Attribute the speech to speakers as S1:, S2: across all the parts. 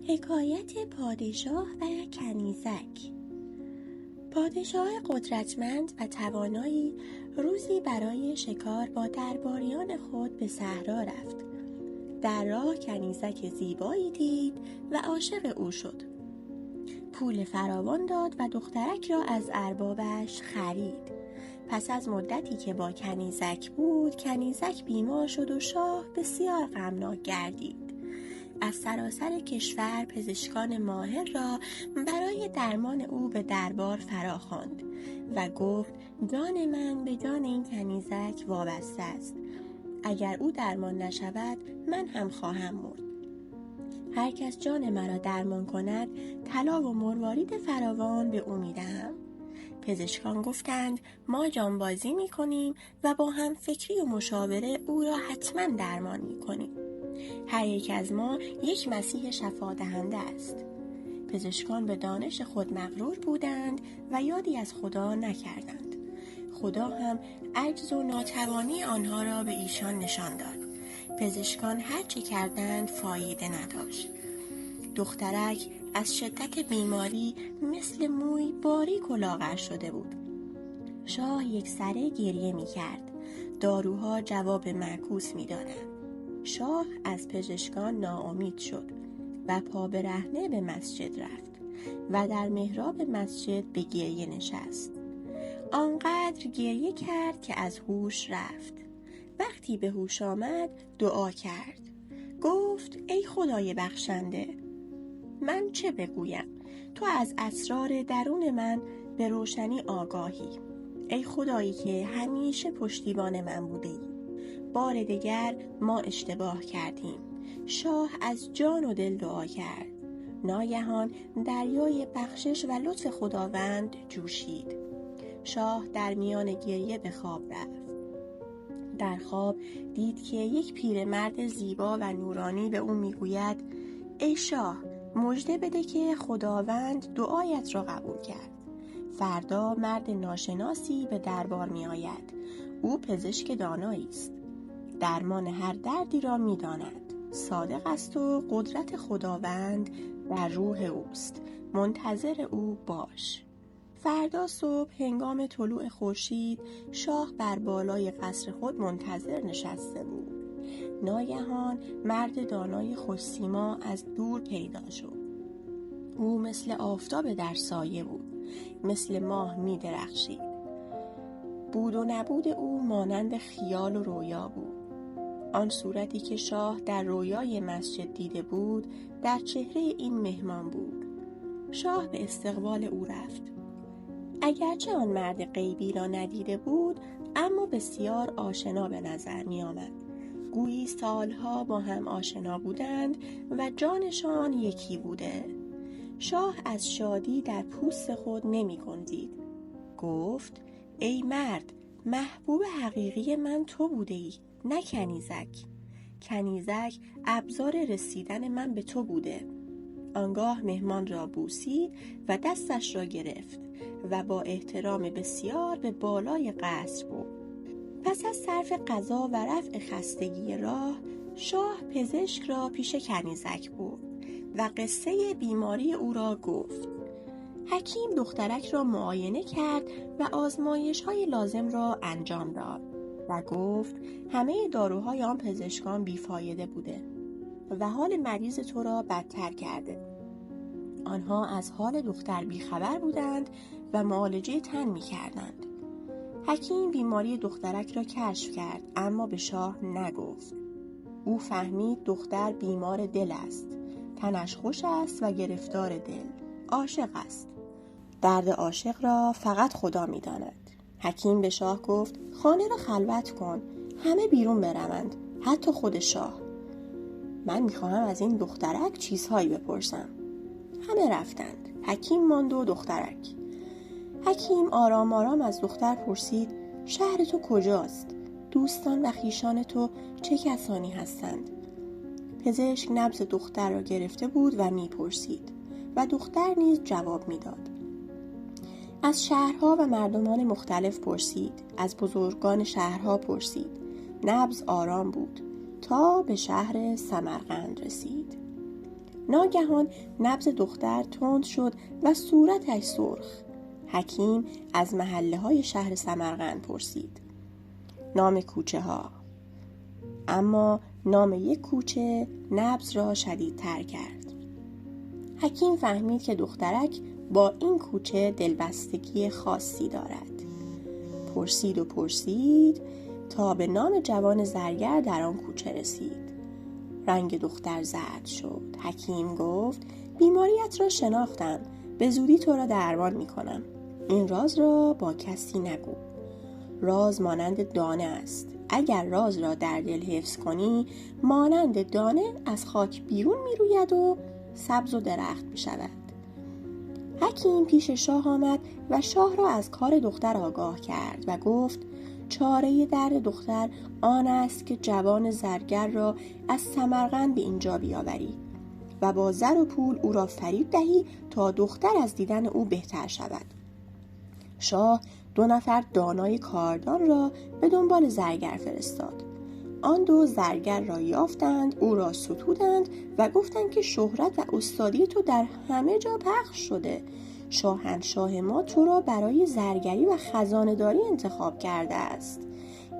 S1: حکایت پادشاه و کنیزک. پادشاه قدرتمند و توانایی روزی برای شکار با درباریان خود به صحرا رفت. در راه کنیزک زیبایی دید و عاشق او شد. پول فراوان داد و دخترک را از اربابش خرید. پس از مدتی که با کنیزک بود، کنیزک بیمار شد و شاه بسیار غمناک گردید. از سراسر کشور پزشکان ماهر را برای درمان او به دربار فراخواند و گفت جان من به جان این کنیزک وابسته است. اگر او درمان نشود من هم خواهم مرد. هر کس جان مرا درمان کند طلا و مروارید فراوان به او میدهم. پزشکان گفتند ما جانبازی میکنیم و با هم فکری و مشاوره او را حتما درمان میکنیم. هر یک از ما یک مسیح شفا دهنده است. پزشکان به دانش خود مغرور بودند و یادی از خدا نکردند. خدا هم عجز و ناتوانی آنها را به ایشان نشان داد. پزشکان هر چه کردند فایده نداشت. دخترک از شدت بیماری مثل موی باریک و لاغر شده بود. شاه یک سره گریه می کرد. داروها جواب معکوس می دادند. شاه از پزشکان ناامید شد و پا برهنه به مسجد رفت و در محراب مسجد به گریه نشست. آنقدر گریه کرد که از هوش رفت. وقتی به هوش آمد دعا کرد. گفت ای خدای بخشنده، من چه بگویم؟ تو از اسرار درون من به روشنی آگاهی. ای خدایی که همیشه پشتیبان من بودی. بار دیگر ما اشتباه کردیم. شاه از جان و دل دعا کرد. ناگهان دریای بخشش و لطف خداوند جوشید. شاه در میان گریه به خواب رفت. در خواب دید که یک پیرمرد زیبا و نورانی به او میگوید ای شاه، مژده بده که خداوند دعایت را قبول کرد. فردا مرد ناشناسی به دربار می آید. او پزشک دانایی است. درمان هر دردی را می داند. صادق است و قدرت خداوند در روح اوست. منتظر او باش. فردا صبح هنگام طلوع خورشید شاه بر بالای قصر خود منتظر نشسته بود. ناگهان مرد دانای خوش‌سیما از دور پیدا شد. او مثل آفتاب در سایه بود. مثل ماه می درخشید. بود و نبود او مانند خیال و رویا بود. آن صورتی که شاه در رویای مسجد دیده بود در چهره این مهمان بود. شاه به استقبال او رفت. اگرچه آن مرد غیبی را ندیده بود اما بسیار آشنا به نظر می آمد. گویی سالها با هم آشنا بودند و جانشان یکی بوده. شاه از شادی در پوست خود نمی گنجید. گفت ای مرد، محبوب حقیقی من تو بوده ای، نه کنیزک. کنیزک ابزار رسیدن من به تو بوده. آنگاه مهمان را بوسید و دستش را گرفت و با احترام بسیار به بالای قصر برد. پس از صرف غذا و رفع خستگی راه، شاه پزشک را پیش کنیزک برد و قصه بیماری او را گفت. حکیم دخترک را معاینه کرد و آزمایش‌های لازم را انجام داد و گفت همه داروهای آن پزشکان بیفایده بوده و حال مریض تو را بدتر کرده. آنها از حال دختر بیخبر بودند و معالجه تن می‌کردند. حکیم بیماری دخترک را کشف کرد اما به شاه نگفت. او فهمید دختر بیمار دل است. تنش خوش است و گرفتار دل. عاشق است. درد عاشق را فقط خدا می‌داند. حکیم به شاه گفت خانه را خلوت کن. همه بیرون بروند. حتی خود شاه. من می‌خواهم از این دخترک چیزهایی بپرسم. همه رفتند. حکیم ماند و دخترک. حکیم آرام آرام از دختر پرسید شهر تو کجاست؟ دوستان و خویشان تو چه کسانی هستند؟ پزشک نبض دختر را گرفته بود و میپرسید و دختر نیز جواب میداد. از شهرها و مردمان مختلف پرسید. از بزرگان شهرها پرسید. نبض آرام بود تا به شهر سمرقند رسید. ناگهان نبض دختر تند شد و صورتش سرخ. حکیم از محله‌های شهر سمرقند پرسید. نام کوچه ها. اما نام یک کوچه نبض را شدیدتر کرد. حکیم فهمید که دخترک با این کوچه دلبستگی خاصی دارد. پرسید و پرسید تا به نام جوان زرگر در آن کوچه رسید. رنگ دختر زرد شد. حکیم گفت بیماریت را شناختم. به زودی تو را درمان می کنم. این راز را با کسی نگو. راز مانند دانه است. اگر راز را در دل حفظ کنی، مانند دانه از خاک بیرون می روید و سبز و درخت می شود. حکیم پیش شاه آمد و شاه را از کار دختر آگاه کرد و گفت چاره درد دختر آن است که جوان زرگر را از سمرقند به اینجا بیاوری و با زر و پول او را فریب دهی تا دختر از دیدن او بهتر شود. شاه 2 نفر دانای کاردان را به دنبال زرگر فرستاد. آن 2 زرگر را یافتند، او را ستودند و گفتند که شهرت و استادی تو در همه جا پخش شده. شاهنشاه ما تو را برای زرگری و خزانه‌داری انتخاب کرده است.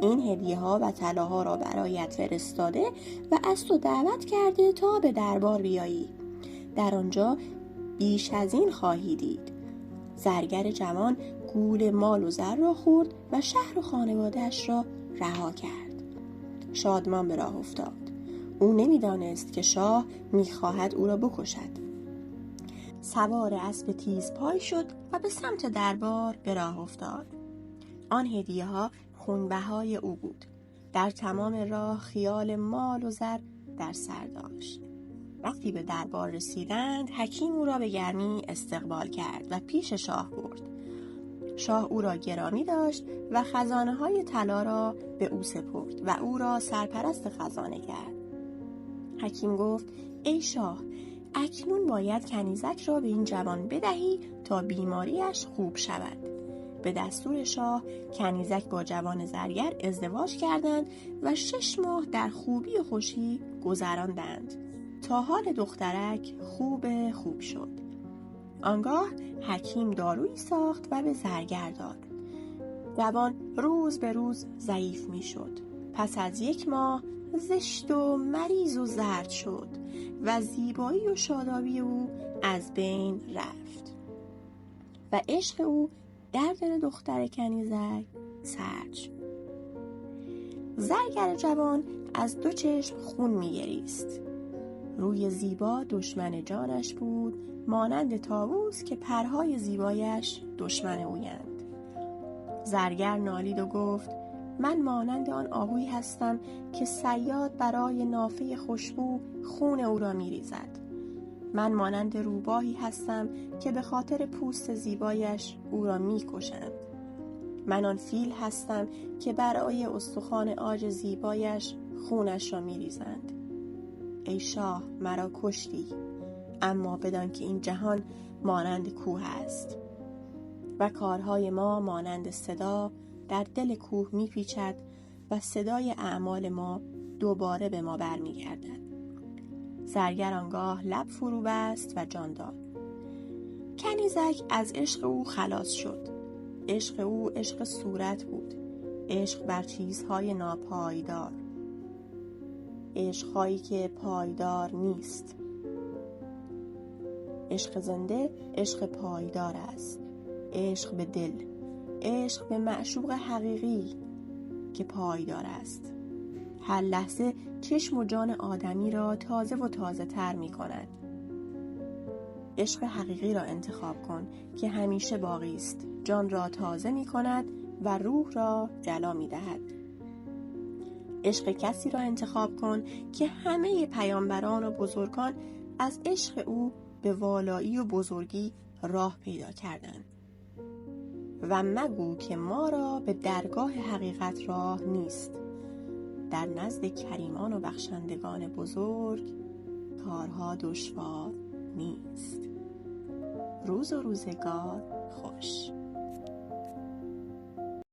S1: این هدیه‌ها و طلاها را برایت فرستاده و از تو دعوت کرده تا به دربار بیایی. در آنجا بیش از این خواهی دید. زرگر جوان گول مال و زر را خورد و شهر و خانواده‌اش را رها کرد. شادمان به راه افتاد. او نمی‌دانست که شاه می‌خواهد او را بکشد. سوار اسب تیز پای شد و به سمت دربار به راه افتاد. آن هدیه‌ها خونبهای او بود. در تمام راه خیال مال و زر در سر داشت. وقتی به دربار رسیدند، حکیم او را به گرمی استقبال کرد و پیش شاه برد. شاه او را گرامی داشت و خزانه‌های طلا را به او سپرد و او را سرپرست خزانه کرد. حکیم گفت ای شاه، اکنون باید کنیزک را به این جوان بدهی تا بیماریش خوب شود. به دستور شاه کنیزک با جوان زرگر ازدواج کردند و 6 ماه در خوبی و خوشی گذراندند تا حال دخترک خوب شد. آنگاه حکیم دارویی ساخت و به زرگر داد. جوان روز به روز ضعیف می شد. پس از 1 ماه زشت و مریض و زرد شد و زیبایی و شادابی او از بین رفت و عشق او در دل دختر کنیزک سرد شد. زرگر جوان از 2 چشم خون می گریست. روی زیبا دشمن جانش بود، مانند طاووس که پرهای زیبایش دشمن اویند. زرگر نالید و گفت من مانند آن آهویی هستم که صیاد برای نافه خوشبو خون او را می ریزد. من مانند روباهی هستم که به خاطر پوست زیبایش او را می کشند. من آن فیل هستم که برای استخوان عاج زیبایش خونش را می ریزند. ای شاه، مرا کشتی، اما بدان که این جهان مانند کوه است و کارهای ما مانند صدا در دل کوه می پیچد و صدای اعمال ما دوباره به ما برمی گردد. زرگر آنگاه لب فرو بست و جان داد. کنیزک از عشق او خلاص شد. عشق او عشق صورت بود، عشق بر چیزهای ناپایدار، عشقهایی که پایدار نیست. عشق زنده عشق پایدار است. عشق به دل، عشق به معشوق حقیقی که پایدار است. هر لحظه چشم و جان آدمی را تازه و تازه تر می کند. عشق حقیقی را انتخاب کن که همیشه باقی است. جان را تازه می کند و روح را جلا می دهد. عشق کسی را انتخاب کن که همه پیامبران و بزرگان از عشق او به والایی و بزرگی راه پیدا کردند. و مگو که ما را به درگاه حقیقت راه نیست. در نزد کریمان و بخشندگان بزرگ کارها دشوار نیست. روز و روزگار خوش.